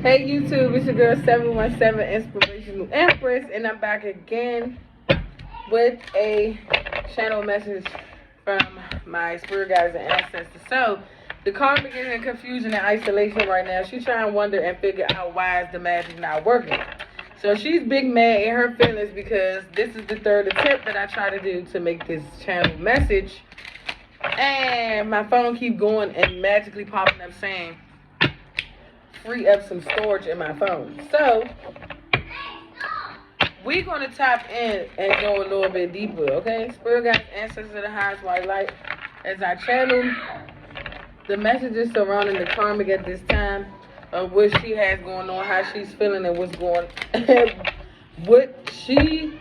Hey YouTube, it's your girl 717 Inspirational Empress, and I'm back again with a channel message from my spirit guides and ancestors. So, the karmic is in confusion and isolation right now. She's trying to wonder and figure out why is the magic not working. So she's big mad in her feelings because this is the third attempt that I try to do to make this channel message. And my phone keep going and magically popping up saying, free up some storage in my phone. So we're gonna tap in and go a little bit deeper, okay? Spirit guides, ancestors of the highest white light, as I channel the messages surrounding the karmic at this time of what she has going on, how she's feeling, and what she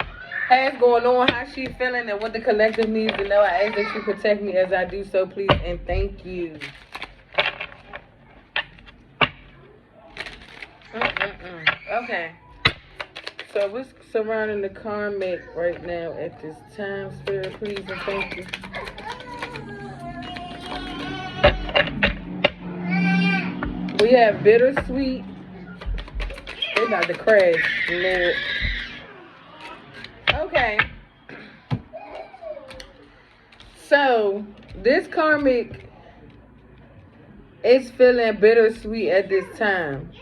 has going on, how she's feeling, and what the collective needs to know. I ask that you protect me as I do so, please, and thank you. Okay, so what's surrounding the karmic right now at this time, Spirit, please, and thank you. We have bittersweet. They about to crash, Lord. Okay, so this karmic is feeling bittersweet at this time.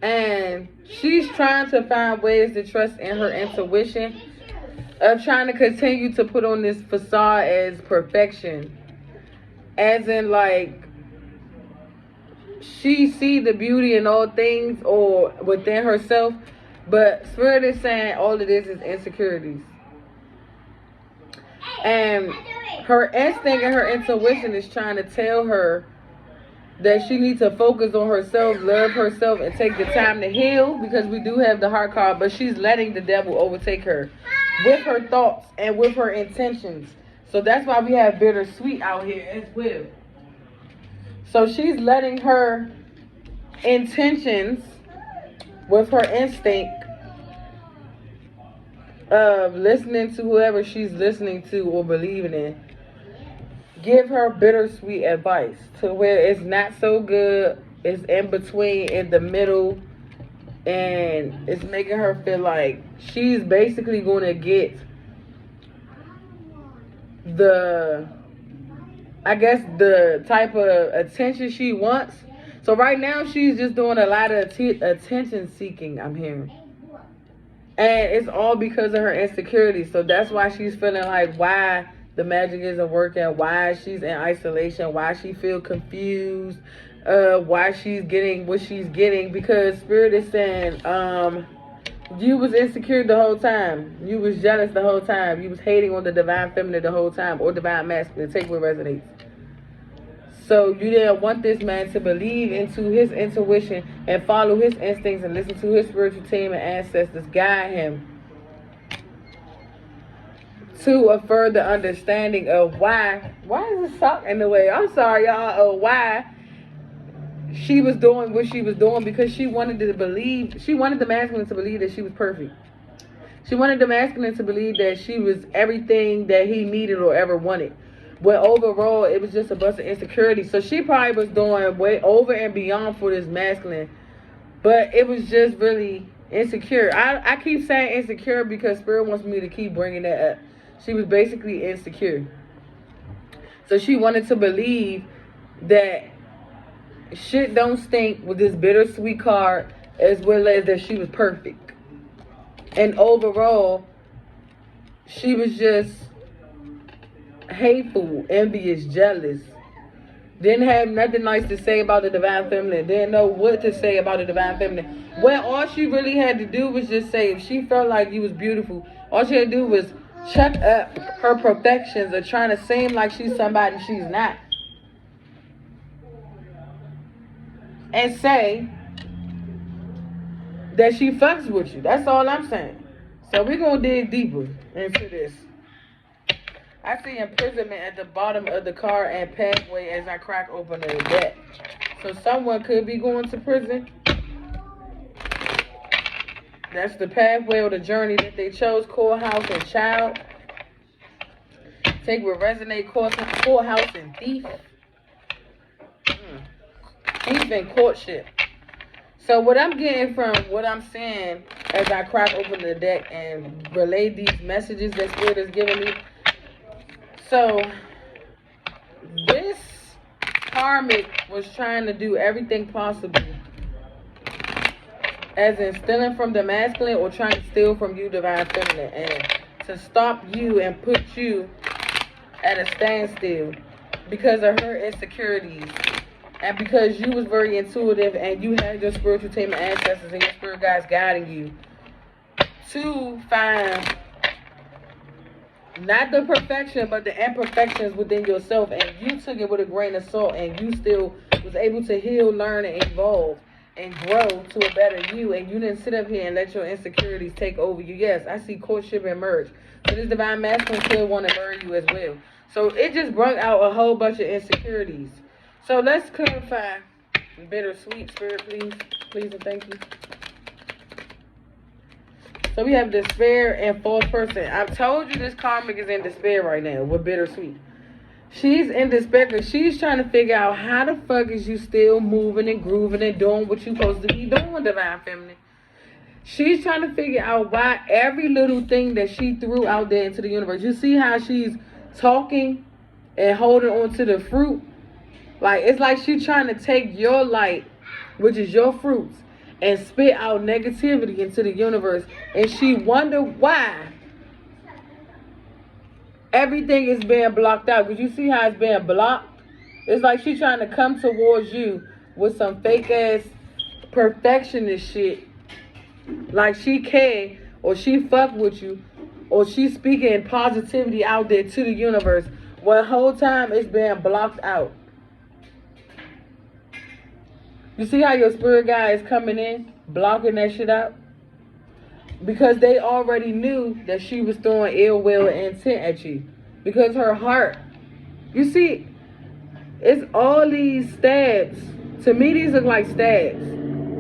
And she's trying to find ways to trust in her intuition of trying to continue to put on this facade as perfection. As in, like, she see the beauty in all things or within herself. But Spirit is saying all of this is insecurities. And her instinct and her intuition is trying to tell her that she needs to focus on herself, love herself, and take the time to heal, because we do have the heart card, but she's letting the devil overtake her with her thoughts and with her intentions. So that's why we have bittersweet out here as well. So she's letting her intentions with her instinct of listening to whoever she's listening to or believing in give her bittersweet advice to where it's not so good, it's in between, in the middle, and it's making her feel like she's basically going to get the type of attention she wants. So right now she's just doing a lot of attention seeking, I'm hearing. And it's all because of her insecurity. So that's why she's feeling like why the magic isn't working, why she's in isolation, why she feel confused, why she's getting what she's getting, because Spirit is saying, you was insecure the whole time. You was jealous the whole time. You was hating on the divine feminine the whole time, or divine masculine, take what resonates. So you didn't want this man to believe into his intuition and follow his instincts and listen to his spiritual team and ancestors guide him to a further understanding of why is the sock in the way? I'm sorry, y'all. Why she was doing what she was doing, because she wanted the masculine to believe that she was perfect. She wanted the masculine to believe that she was everything that he needed or ever wanted. But overall, it was just a bunch of insecurity. So she probably was doing way over and beyond for this masculine. But it was just really insecure. I keep saying insecure because Spirit wants me to keep bringing that up. She was basically insecure. So she wanted to believe that shit don't stink with this bittersweet card, as well as that she was perfect. And overall, she was just hateful, envious, jealous. Didn't have nothing nice to say about the divine feminine. Didn't know what to say about the divine feminine. Well, all she really had to do was just say, if she felt like you was beautiful, all she had to do was check up her perfections of trying to seem like she's somebody she's not. And say that she fucks with you. That's all I'm saying. So we're going to dig deeper into this. I see imprisonment at the bottom of the car and pathway as I crack open the deck. So someone could be going to prison. That's the pathway or the journey that they chose. Courthouse and child. Take what resonate. Courthouse and thief. Thief and courtship. So what I'm getting from what I'm saying as I crack open the deck and relay these messages that Spirit is giving me. So this karmic was trying to do everything possible, as in stealing from the masculine or trying to steal from you, divine feminine, and to stop you and put you at a standstill because of her insecurities. And because you was very intuitive and you had your spiritual team of ancestors and your spirit guides guiding you to find not the perfection but the imperfections within yourself, and you took it with a grain of salt and you still was able to heal, learn, and evolve and grow to a better you, and you didn't sit up here and let your insecurities take over you. Yes, I see courtship and merge. So this divine masculine still want to marry you as well. So it just brought out a whole bunch of insecurities. So let's clarify. Bittersweet, Spirit, please. Please and thank you. So we have despair and false person. I've told you this karmic is in despair right now with bittersweet. She's in despair because she's trying to figure out how the fuck is you still moving and grooving and doing what you're supposed to be doing, divine feminine. She's trying to figure out why every little thing that she threw out there into the universe. You see how she's talking and holding on to the fruit? Like, it's like she's trying to take your light, which is your fruits, and spit out negativity into the universe. And she wonder why everything is being blocked out. Because you see how it's being blocked? It's like she's trying to come towards you with some fake-ass perfectionist shit. Like she care, or she fuck with you, or she's speaking positivity out there to the universe. When the whole time it's being blocked out. You see how your spirit guide is coming in, blocking that shit out? Because they already knew that she was throwing ill will and intent at you. Because her heart, you see, it's all these stabs. To me, these look like stabs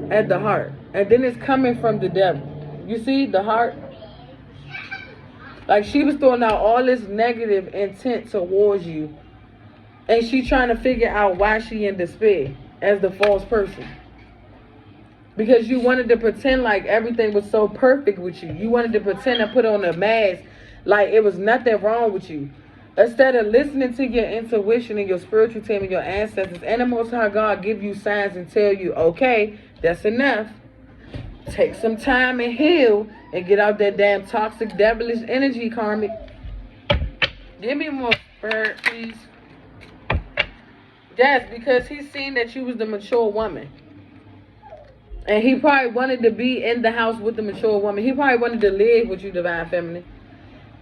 at the heart. And then it's coming from the devil. You see the heart? Like she was throwing out all this negative intent towards you. And she trying to figure out why she in despair. As the false person, because you wanted to pretend like everything was so perfect with you. You wanted to pretend and put on a mask like it was nothing wrong with you, instead of listening to your intuition and your spiritual team and your ancestors and the Most High God give you signs and tell you, okay, that's enough. Take some time and heal and get out that damn toxic devilish energy, karmic. Give me more spirit, please. Yes, because he's seen that you was the mature woman. And he probably wanted to be in the house with the mature woman. He probably wanted to live with you, divine feminine.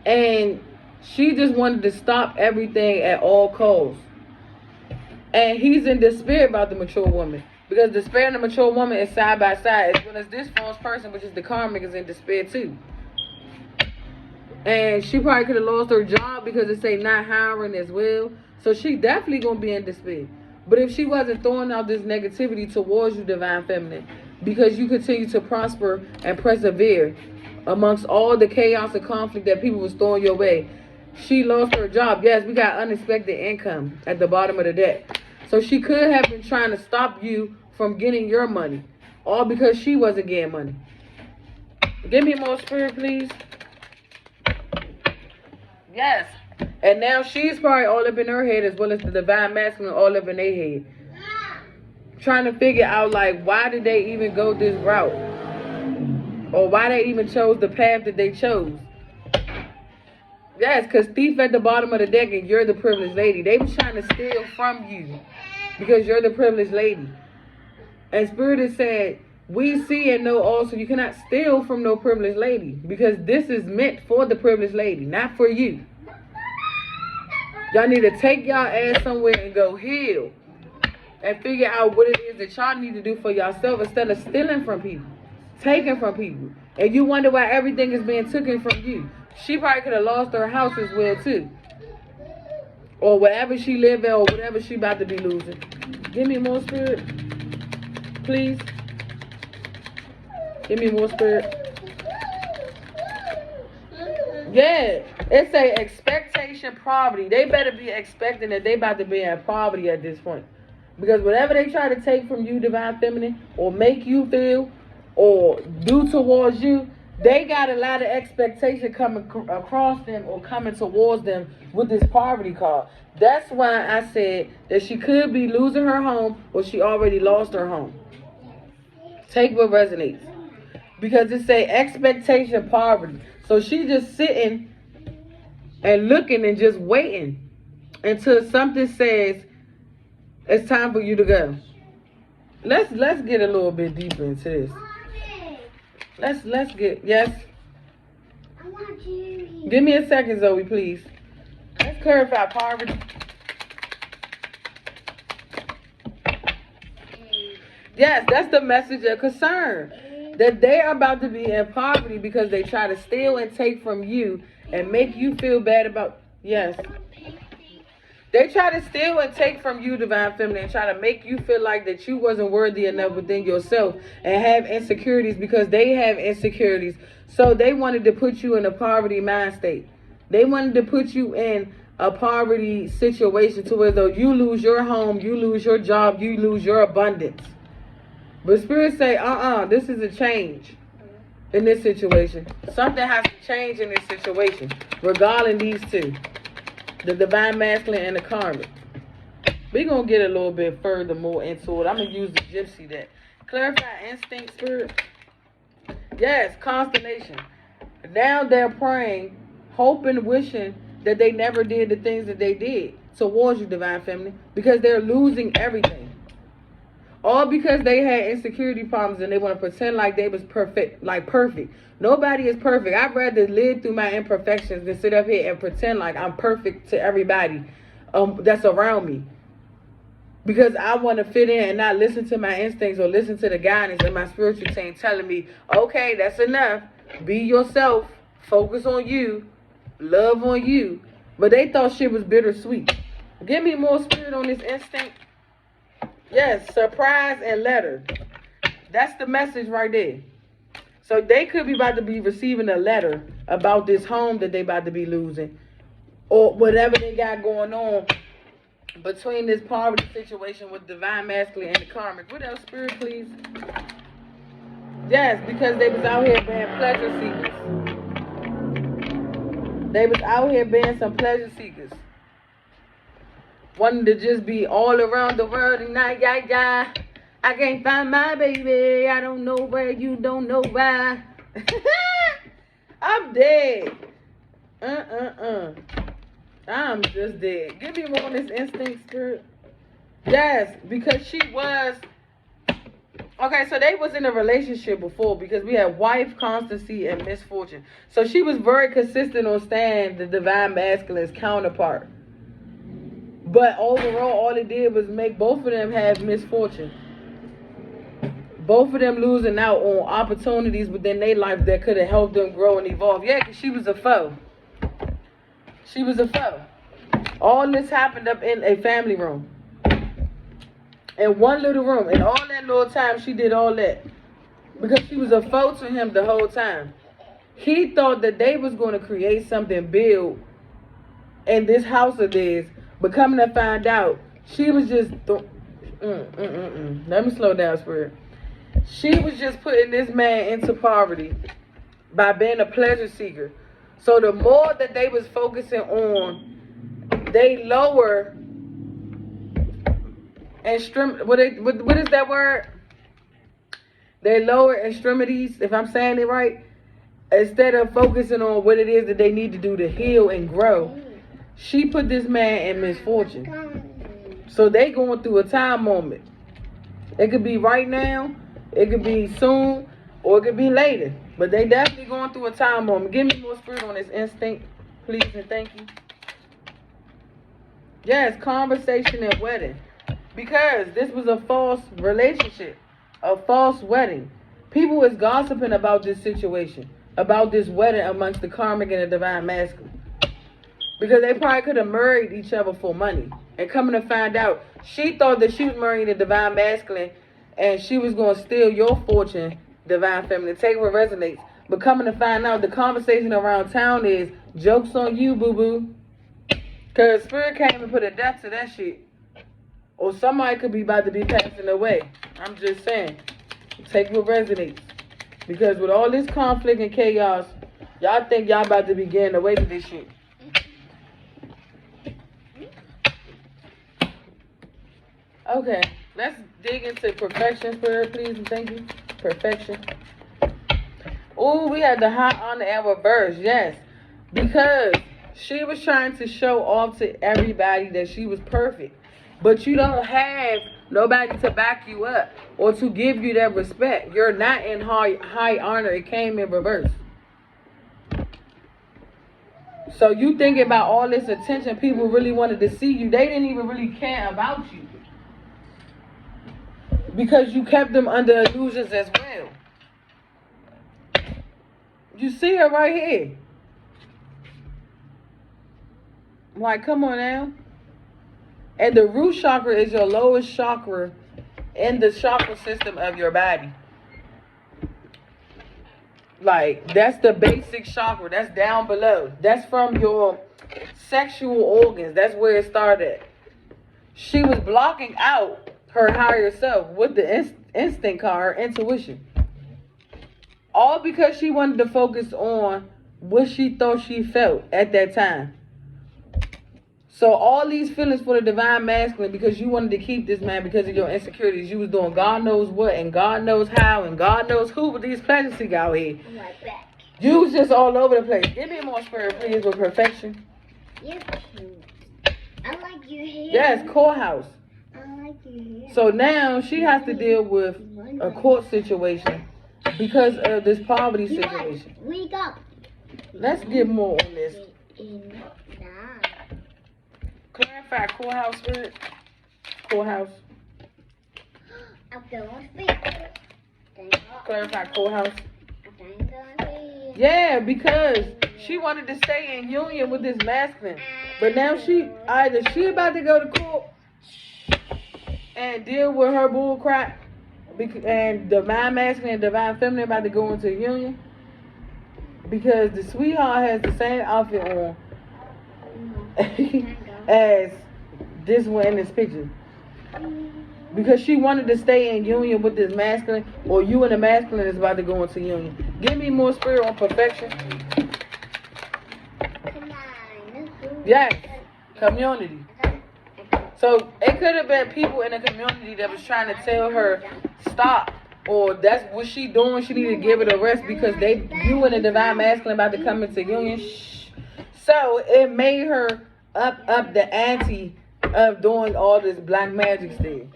And she just wanted to stop everything at all costs. And he's in despair about the mature woman. Because despair and the mature woman is side by side. As well as this false person, which is the karmic, is in despair too. And she probably could have lost her job because it say not hiring as well. So she definitely going to be in despair. But if she wasn't throwing out this negativity towards you, divine feminine, because you continue to prosper and persevere amongst all the chaos and conflict that people was throwing your way, she lost her job. Yes, we got unexpected income at the bottom of the deck. So she could have been trying to stop you from getting your money. All because she wasn't getting money. Give me more spirit, please. Yes. And now she's probably all up in her head as well as the divine masculine all up in their head. Trying to figure out, like, why did they even go this route? Or why they even chose the path that they chose. Yes, because thief at the bottom of the deck and you're the privileged lady. They was trying to steal from you because you're the privileged lady. And Spirit has said, we see and know also you cannot steal from no privileged lady. Because this is meant for the privileged lady, not for you. Y'all need to take y'all ass somewhere and go heal. And figure out what it is that y'all need to do for yourself instead of stealing from people. Taking from people. And you wonder why everything is being taken from you. She probably could have lost her house as well too. Or wherever she live at or whatever she about to be losing. Give me more spirit. Please. Give me more spirit. Yeah, it's a expectation poverty. They better be expecting that they about to be in poverty at this point. Because whatever they try to take from you, divine feminine, or make you feel, or do towards you, they got a lot of expectation coming across them or coming towards them with this poverty card. That's why I said that she could be losing her home or she already lost her home. Take what resonates. Because it say expectation poverty. So she just sitting and looking and just waiting until something says it's time for you to go. Let's get a little bit deeper into this. Let's get, yes. I want you. Give me a second, Zoe, please. Let's clarify poverty. Yes, that's the message of concern. That they are about to be in poverty because they try to steal and take from you and make you feel bad about, yes. They try to steal and take from you, divine feminine, and try to make you feel like that you wasn't worthy enough within yourself and have insecurities because they have insecurities. So they wanted to put you in a poverty mind state. They wanted to put you in a poverty situation to where though you lose your home, you lose your job, you lose your abundance. But Spirit say, this is a change in this situation. Something has to change in this situation regarding these two. The divine masculine and the karmic. We're going to get a little bit further more into it. I'm going to use the gypsy deck. Clarify instinct, Spirit. Yes, constellation. Now they're praying, hoping, wishing that they never did the things that they did towards you, divine feminine. Because they're losing everything. All because they had insecurity problems and they want to pretend like they was perfect, like perfect. Nobody is perfect. I'd rather live through my imperfections than sit up here and pretend like I'm perfect to everybody that's around me. Because I want to fit in and not listen to my instincts or listen to the guidance and my spiritual team telling me, okay, that's enough. Be yourself. Focus on you. Love on you. But they thought shit was bittersweet. Give me more spirit on this instinct. Yes, surprise and letter. That's the message right there. So they could be about to be receiving a letter about this home that they about to be losing. Or whatever they got going on between this poverty situation with divine masculine and the karmic. What else, Spirit, please? Yes, because they was out here being pleasure seekers. They was out here being some pleasure seekers. Wanting to just be all around the world and yeah. I can't find my baby. I don't know where, you don't know why. I'm dead. I'm just dead. Give me more on this instinct, Spirit. Yes, because she was. Okay, so they was in a relationship before because we had wife, constancy, and misfortune. So she was very consistent on staying the divine masculine's counterpart. But overall, all it did was make both of them have misfortune. Both of them losing out on opportunities within their life that could have helped them grow and evolve. Yeah, because she was a foe. She was a foe. All this happened up in a family room. In one little room. And all that little time, she did all that. Because she was a foe to him the whole time. He thought that they was going to create something big in this house of theirs. But coming to find out, she was just... Let me slow down, Spirit. She was just putting this man into poverty by being a pleasure seeker. So the more that they was focusing on, they lower... What is that word? They lower extremities, if I'm saying it right. Instead of focusing on what it is that they need to do to heal and grow. She put this man in misfortune. So they going through a time moment. It could be right now, it could be soon, or it could be later. But they definitely going through a time moment. Give me more spirit on this instinct, please and thank you. Yes, conversation and wedding. Because this was a false relationship, a false wedding. People was gossiping about this situation, about this wedding amongst the karmic and the divine masculine. Because they probably could have married each other for money. And coming to find out, she thought that she was marrying the divine masculine and she was going to steal your fortune, divine feminine. Take what resonates. But coming to find out, the conversation around town is, joke's on you, boo-boo. Because Spirit came and put a death to that shit. Or somebody could be about to be passing away. I'm just saying. Take what resonates. Because with all this conflict and chaos, y'all think y'all about to be getting away with this shit. Okay, let's dig into perfection, Spirit, please, and thank you. Perfection. Oh, we had the high honor and reverse, yes. Because she was trying to show off to everybody that she was perfect. But you don't have nobody to back you up or to give you that respect. You're not in high honor. It came in reverse. So you thinking about all this attention people really wanted to see you. They didn't even really care about you. Because you kept them under illusions as well. You see her right here. Like, come on now. And the root chakra is your lowest chakra in the chakra system of your body. Like, that's the basic chakra. That's down below. That's from your sexual organs. That's where it started. She was blocking out her higher self with the instinct card, her intuition. All because she wanted to focus on what she thought she felt at that time. So all these feelings for the divine masculine, because you wanted to keep this man because of your insecurities. You was doing God knows what and God knows how and God knows who with these pleasure seekers out here. I'm right back. You was just all over the place. Give me more spirit, please, with perfection. You're cute. I like your hair. Yes, courthouse. I like your hair. So now she has to deal with a court situation because of this poverty situation. Wake up. Let's get more on this. Nah. Clarify courthouse, spirit. Courthouse. I'm going speaker. Clarify courthouse. I'm going speaker. Yeah, because she wanted to stay in union with this masculine. But now she about to go to court and deal with her bull crap, and divine masculine and divine feminine about to go into union because the sweetheart has the same outfit on as this one in this picture. Because she wanted to stay in union with this masculine, or you and the masculine is about to go into union. Give me more spirit on perfection. Yes, community. So it could have been people in the community that was trying to tell her stop, or that's what she doing. She need to give it a rest because you and the divine masculine about to come into union. So it made her up the ante of doing all this black magic still.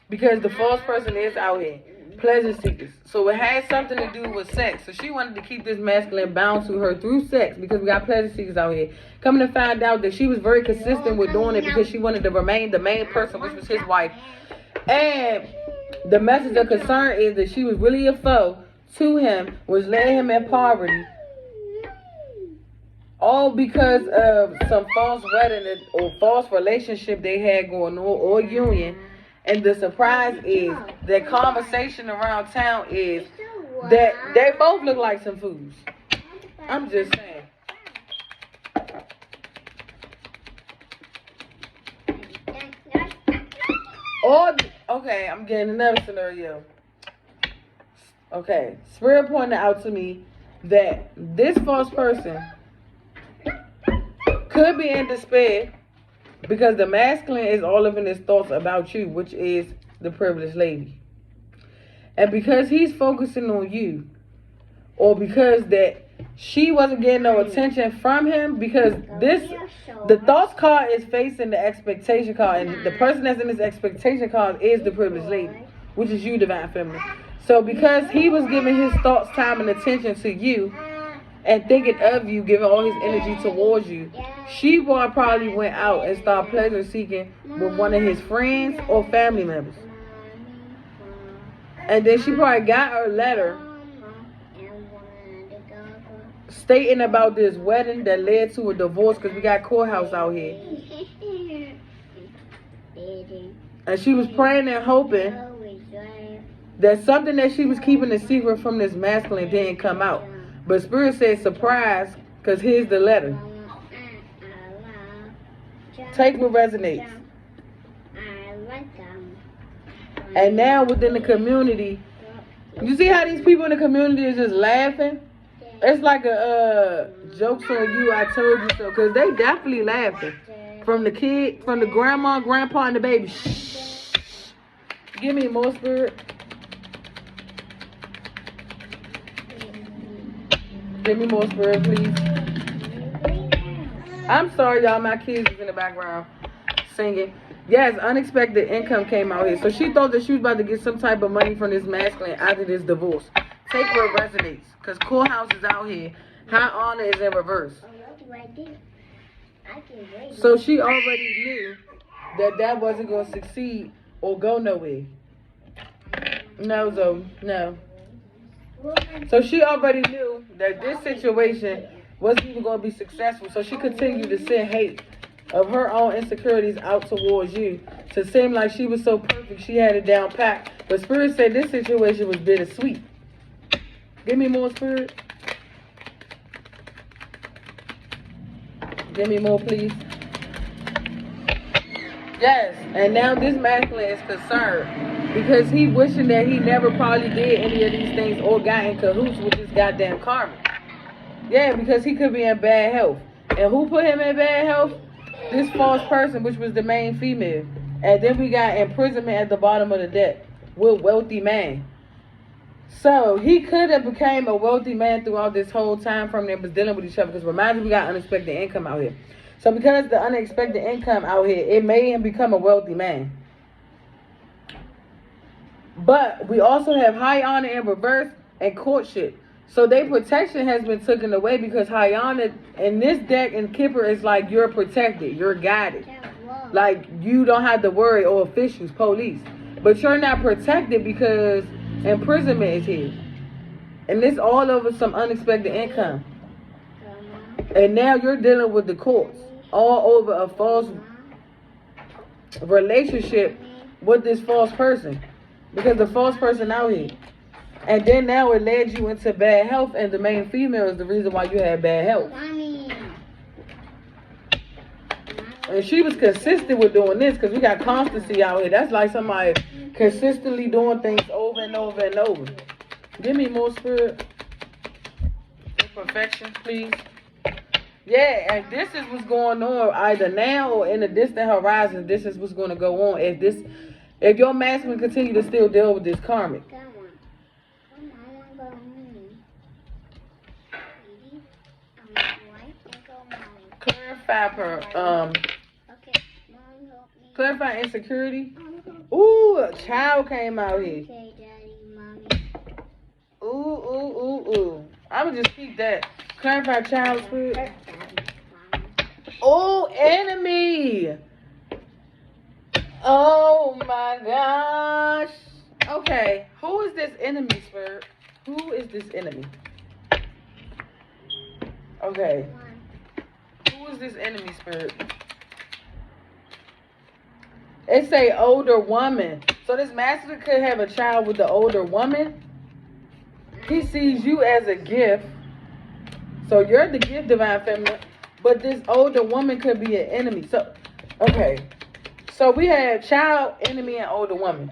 Because the false person is out here. Pleasure seekers. So it had something to do with sex. So she wanted to keep this masculine bound to her through sex because we got pleasure seekers out here. Coming to find out that she was very consistent with doing it because she wanted to remain the main person, which was his wife. And the message of concern is that she was really a foe to him, was letting him in poverty. All because of some false wedding or false relationship they had going on, or union. And the surprise is that conversation around town is that they both look like some fools. I'm just saying. Okay, I'm getting another scenario. Okay, Spirit pointed out to me that this false person could be in despair because the masculine is all of in his thoughts about you, which is the privileged lady. And because he's focusing on you, or because that she wasn't getting no attention from him, because the thoughts card is facing the expectation card, and the person that's in this expectation card is the privileged lady, which is you, divine feminine. So because he was giving his thoughts, time, and attention to you, and thinking of you, giving all his energy towards you, she probably went out and started pleasure seeking with one of his friends or family members. And then she probably got her letter stating about this wedding that led to a divorce, because we got courthouse out here. And she was praying and hoping that something that she was keeping a secret from this masculine didn't come out. But Spirit said surprise, because here's the letter. Take what resonates. And now within the community, you see how these people in the community is just laughing? It's like a joke's on you, I told you so. Because they definitely laughing. From the kid, from the grandma, grandpa, and the baby. Shh. Give me more spirit. Give me more spirit, please. I'm sorry, y'all. My kids is in the background singing. Yes, unexpected income came out here. So she thought that she was about to get some type of money from this masculine after this divorce. Take what resonates. Because courthouse is out here. High honor is in reverse. So she already knew that that wasn't going to succeed or go nowhere. No, Zoe. No. So she already knew that this situation wasn't even going to be successful. So she continued to send hate of her own insecurities out towards you to seem like she was so perfect, she had it down pat. But Spirit said this situation was bittersweet. Give me more, Spirit. Give me more, please. Yes, and now this masculine is concerned because he wishing that he never probably did any of these things or got in cahoots with this goddamn Karmic. Yeah, because he could be in bad health. And who put him in bad health? This false person, which was the main female. And then we got imprisonment at the bottom of the deck with wealthy man. So he could have became a wealthy man throughout this whole time frame that was dealing with each other. Because remember, we got unexpected income out here. So because the unexpected income out here, it made him become a wealthy man. But we also have high honor in reverse and courtship. So their protection has been taken away because high honor in this deck and Kipper is like you're protected, you're guided. Like you don't have to worry or officials, police. But you're not protected because imprisonment is here. And this all over some unexpected income. And now you're dealing with the courts. All over a false relationship with this false person. Because the false person out here. And then now it led you into bad health. And the main female is the reason why you had bad health. And she was consistent with doing this. Because we got constancy out here. That's like somebody consistently doing things over and over and over. Give me more spirit. Perfection, please. Yeah, and this is what's going on either now or in the distant horizon. This is what's going to go on if your masculine continue to still deal with this karmic. Clarify insecurity. Ooh, a child came out here. Ooh. I would just keep that. Clarify child spirit. Oh, enemy. Oh my gosh. Okay, who is this enemy, spirit? Who is this enemy? Okay. Who is this enemy, spirit? It say older woman. So this master could have a child with the older woman. He sees you as a gift. So you're the gift, divine feminine. But this older woman could be an enemy. So, okay. So we have child, enemy, and older woman.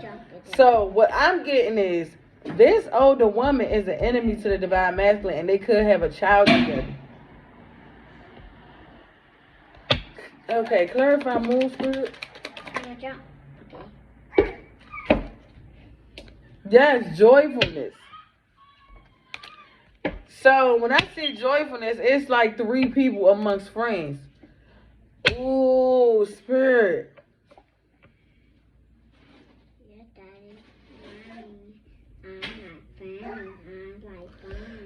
So what I'm getting is this older woman is an enemy to the divine masculine, and they could have a child together. Okay, clarify moon spirit. Yes, joyfulness. So when I see joyfulness, it's like 3 people amongst friends. Ooh, spirit.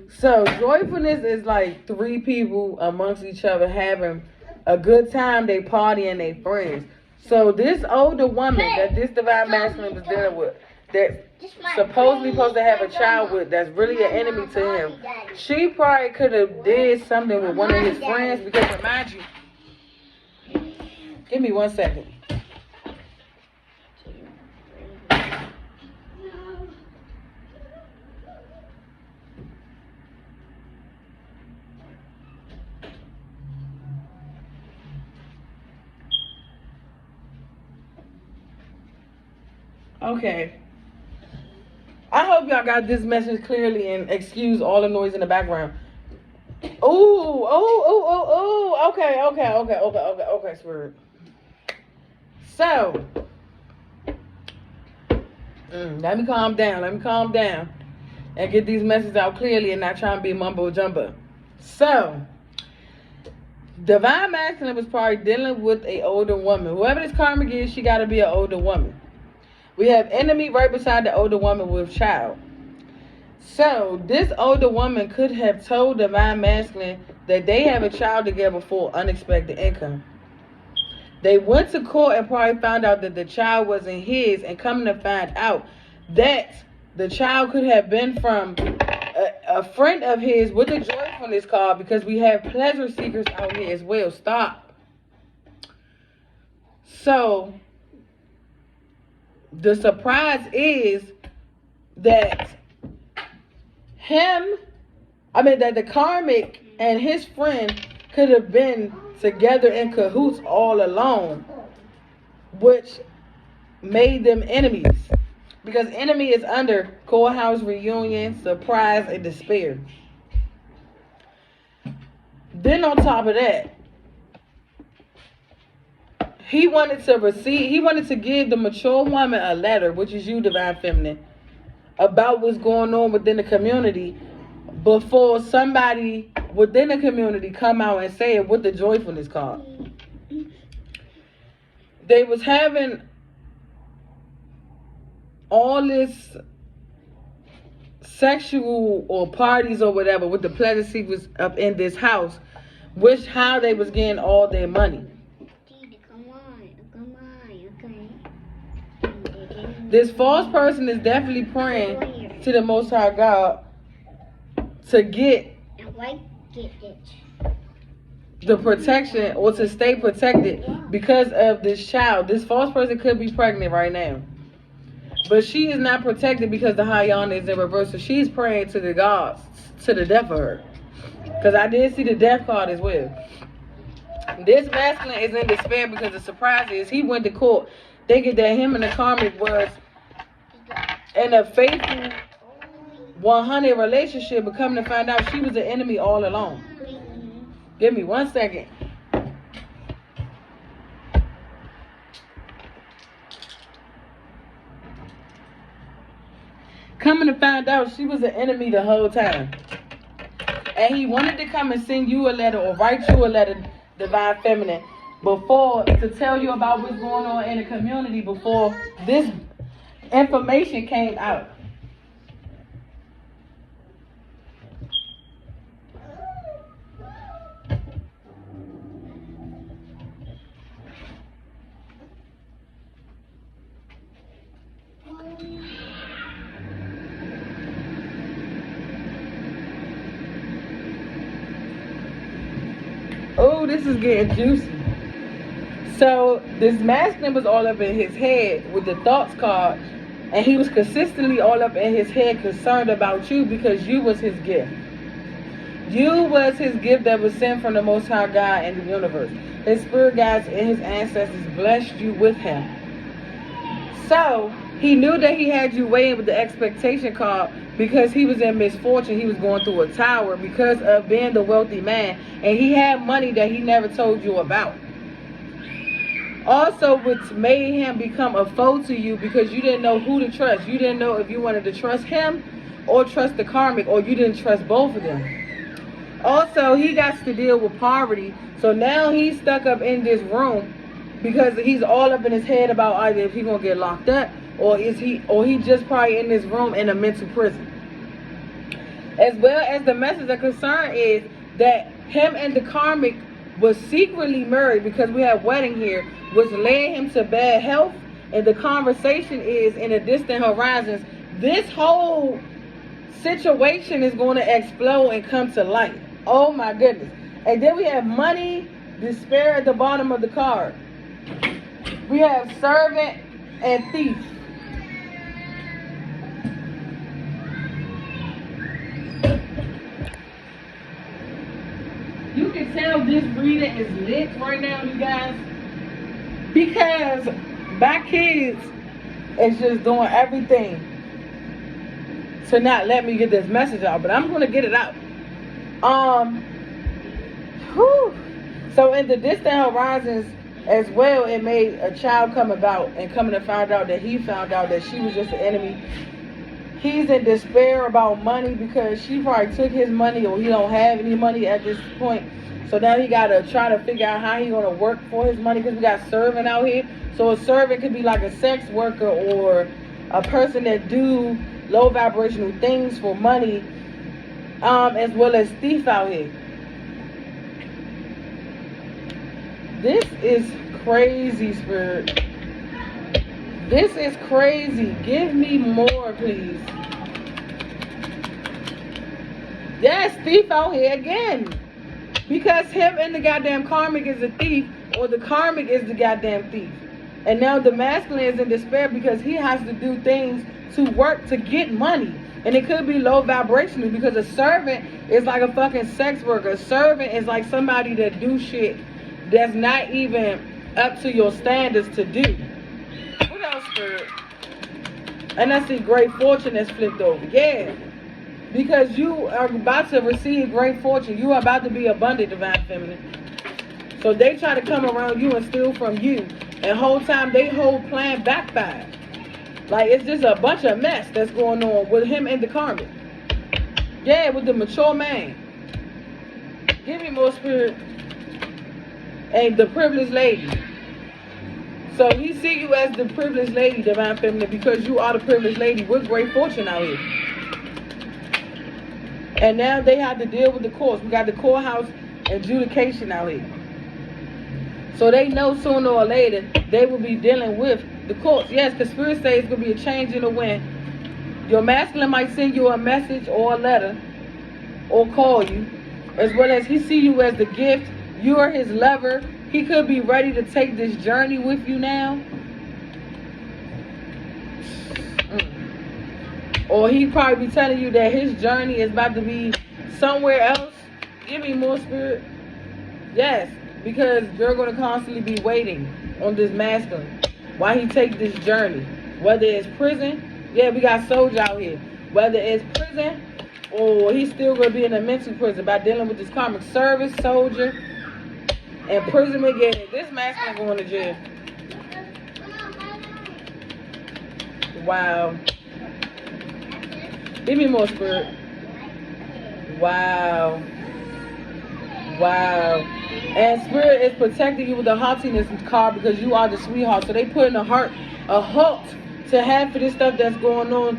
So joyfulness is like 3 people amongst each other having a good time. They party and they friends. So this older woman that this divine masculine was dealing with, that supposedly supposed to have a child with, that's really an enemy to him. She probably could have did something with one of his friends because remind you. Give me 1 second. Okay. y'all got this message clearly and excuse all the noise in the background. Oh. Okay, Spirit. So, let me calm down and get these messages out clearly and not try and be mumbo jumbo. So, Divine Masculine was probably dealing with an older woman. Whoever this karmic is, she got to be an older woman. We have enemy right beside the older woman with child. So, this older woman could have told Divine Masculine that they have a child together for unexpected income. They went to court and probably found out that the child wasn't his, and coming to find out that the child could have been from a friend of his with a joyfulness card, because we have pleasure seekers out here as well. Stop. So, the surprise is that that the karmic and his friend could have been together in cahoots all along, which made them enemies. Because enemy is under courthouse reunion, surprise, and despair. Then on top of that, he wanted to give the mature woman a letter, which is you, Divine Feminine, about what's going on within the community before somebody within the community come out and say it with the joyfulness card. They was having all this sexual or parties or whatever with the pleasure seekers up in this house, which how they was getting all their money. This false person is definitely praying to the Most High God to get the protection or to stay protected because of this child. This false person could be pregnant right now, but she is not protected because the Hayana is in reverse. So she's praying to the gods to the death of her. Because I did see the death card as well. This masculine is in despair because the surprise is he went to court thinking that him and the karmic was in a faithful 100 relationship, but coming to find out she was an enemy all along. Give me 1 second. Coming to find out she was an enemy the whole time. And he wanted to come and send you a letter or write you a letter, Divine Feminine, before to tell you about what's going on in the community before this information came out. Oh, this is getting juicy. So this masculine was all up in his head with the thoughts card, and he was consistently all up in his head concerned about you because you was his gift. You was his gift that was sent from the Most High God in the universe. His spirit guides and his ancestors blessed you with him. So he knew that he had you waiting with the expectation card because he was in misfortune. He was going through a tower because of being the wealthy man, and he had money that he never told you about. Also, which made him become a foe to you because you didn't know who to trust. You didn't know if you wanted to trust him or trust the karmic, or you didn't trust both of them. Also, he got to deal with poverty, so now he's stuck up in this room because he's all up in his head about either if he's gonna get locked up or he just probably in this room in a mental prison. As well as the message of concern is that him and the karmic was secretly married because we have wedding here, which led him to bad health, and the conversation is in the distant horizons. This whole situation is going to explode and come to light. Oh my goodness. And then we have money, despair at the bottom of the card. We have servant and thief. You can tell this reading is lit right now, you guys, because my kids is just doing everything to not let me get this message out, but I'm gonna get it out. Whew. So in the distant horizons as well, it made a child come about, and coming to find out that he found out that she was just an enemy. He's in despair about money because she probably took his money, or he don't have any money at this point. So now he gotta try to figure out how he gonna work for his money, because we got servant out here. So a servant could be like a sex worker or a person that do low vibrational things for money, as well as thief out here. This is crazy, Spirit. This is crazy. Give me more, please. Yes, thief out here again. Because him and the goddamn karmic is a thief, or the karmic is the goddamn thief. And now the masculine is in despair because he has to do things to work to get money. And it could be low vibrational, because a servant is like a fucking sex worker. A servant is like somebody that do shit that's not even up to your standards to do. What else, Spirit? And I see great fortune that's flipped over. Yeah. Because you are about to receive great fortune. You are about to be abundant, divine feminine. So they try to come around you and steal from you. And whole time they whole plan backfire. Like, it's just a bunch of mess that's going on with him and the karmic. Yeah, with the mature man. Give me more, Spirit. And the privileged lady. So he see you as the privileged lady, divine feminine, because you are the privileged lady with great fortune out here. And now they have to deal with the courts. We got the courthouse adjudication out here. So they know sooner or later they will be dealing with the courts. Yes, because Spirit says it's going to be a change in the wind. Your masculine might send you a message or a letter or call you, as well as he see you as the gift. You are his lover. He could be ready to take this journey with you now. Or he probably be telling you that his journey is about to be somewhere else. Give me more, Spirit. Yes, because you're going to constantly be waiting on this masculine while he takes this journey. Whether it's prison, yeah, we got soldier out here. Whether it's prison, or he's still going to be in a mental prison by dealing with this karmic service, soldier, imprisonment. Yeah, this masculine going to jail. Wow. Give me more, Spirit. Wow. Wow. And Spirit is protecting you with the haughtiness card because you are the sweetheart. So they put in a halt to half of this stuff that's going on.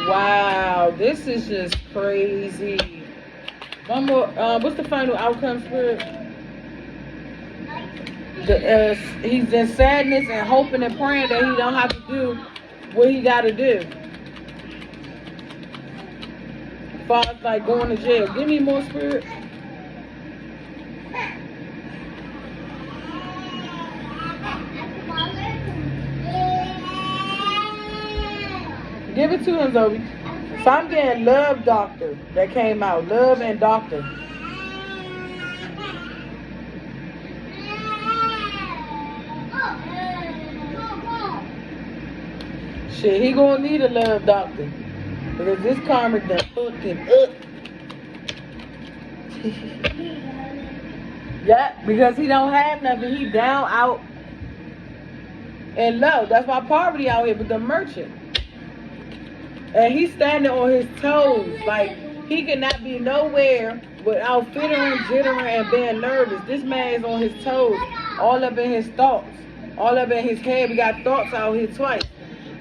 Wow. This is just crazy. One more. What's the final outcome, Spirit? He's in sadness and hoping and praying that he don't have to do what he got to do. As far as like going to jail. Give me more, Spirit. Give it to him, Zoe. So I'm getting Love Doctor that came out. Love and Doctor. Shit, he gonna need a love doctor. Because this karmic done fucked him up. Yeah, because he don't have nothing. He down, out, and low. That's why poverty out here with the merchant. And he's standing on his toes. Like, he cannot be nowhere without fittering, jittering, and being nervous. This man is on his toes. All up in his thoughts. All up in his head. We got thoughts out here twice.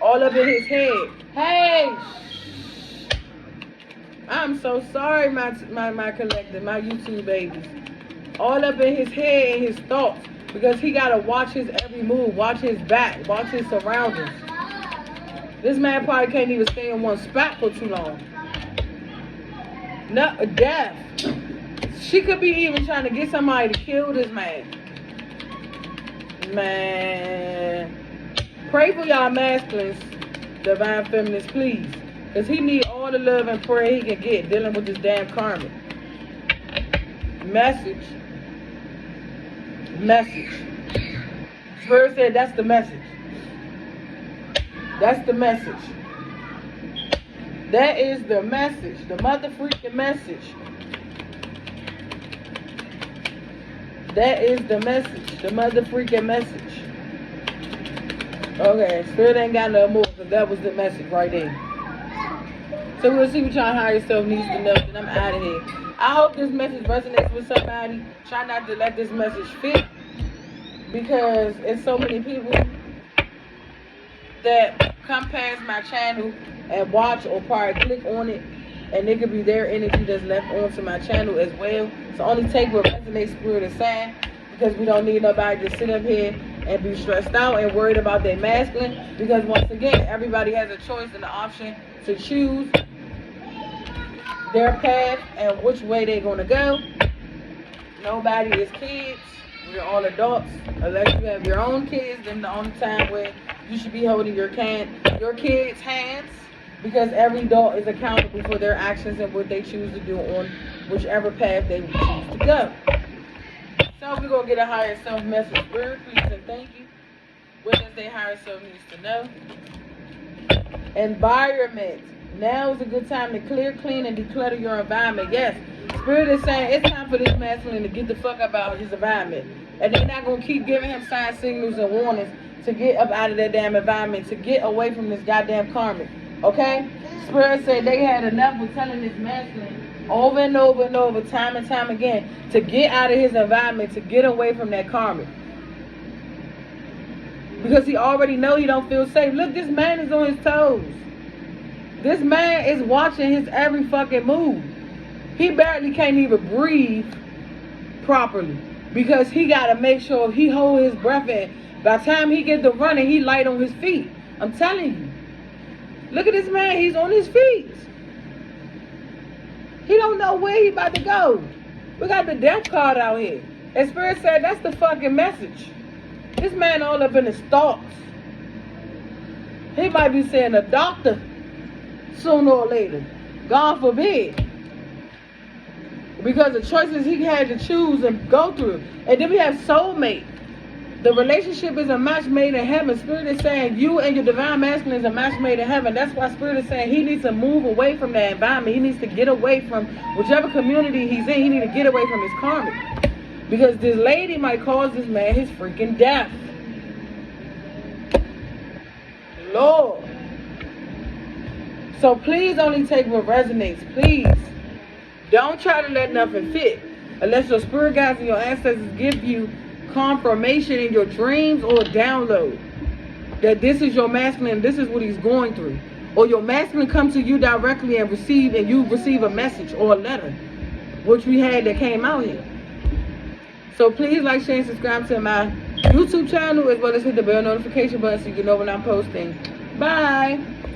All up in his head. Hey! I'm so sorry, my collective, my YouTube babies. All up in his head and his thoughts. Because he got to watch his every move. Watch his back. Watch his surroundings. This man probably can't even stay in one spot for too long. No, death. She could be even trying to get somebody to kill this man. Man. Pray for y'all masculines, divine feminines, please. Because he need all the love and prayer he can get dealing with this damn karmic. Message. Spirit said that's the message. That's the message. That is the message. The mother freaking message. That is the message. The mother freaking message. Okay, Spirit ain't got no more, because that was the message right there. So we'll see what y'all higher self needs to know, and I'm out of here. I hope this message resonates with somebody. Try not to let this message fit, because it's so many people that come past my channel and watch or probably click on it, and it could be their energy that's left onto my channel as well. So only take what resonates. Spirit is saying, because we don't need nobody to sit up here and be stressed out and worried about their masculine, because once again, everybody has a choice and the option to choose their path and which way they're going to go. Nobody is kids. We're all adults. Unless you have your own kids, then the only time where you should be holding your kids' hands, because every adult is accountable for their actions and what they choose to do on whichever path they choose to go. So we're going to get a higher self message. Spirit, please and thank you. What does their higher self needs to know? Environment. Now is a good time to clear, clean, and declutter your environment. Yes, Spirit is saying it's time for this masculine to get the fuck up out of his environment. And they're not going to keep giving him sign signals and warnings to get up out of that damn environment, to get away from this goddamn karmic. Okay? Spirit said they had enough with telling this masculine over and over and over, time and time again, to get out of his environment, to get away from that karmic. Because he already know he don't feel safe. Look, this man is on his toes. This man is watching his every fucking move. He barely can't even breathe properly, because he got to make sure he hold his breath in. By the time he get to running, he light on his feet. I'm telling you. Look at this man. He's on his feet. He don't know where he about to go. We got the death card out here. And Spirit said that's the fucking message. This man all up in his thoughts. He might be saying a doctor sooner or later. God forbid. Because the choices he had to choose and go through. And then we have soulmate. The relationship is a match made in heaven. Spirit is saying you and your divine masculine is a match made in heaven. That's why Spirit is saying he needs to move away from that environment. He needs to get away from whichever community he's in. He needs to get away from his karmic. Because this lady might cause this man his freaking death. Lord. So please only take what resonates. Please. Don't try to let nothing fit. Unless your spirit guides and your ancestors give you confirmation in your dreams or download that this is your masculine, this is what he's going through. Or your masculine comes to you directly and you receive a message or a letter, which we had that came out here. So please like, share, and subscribe to my YouTube channel, as well as hit the bell notification button so you can know when I'm posting. Bye.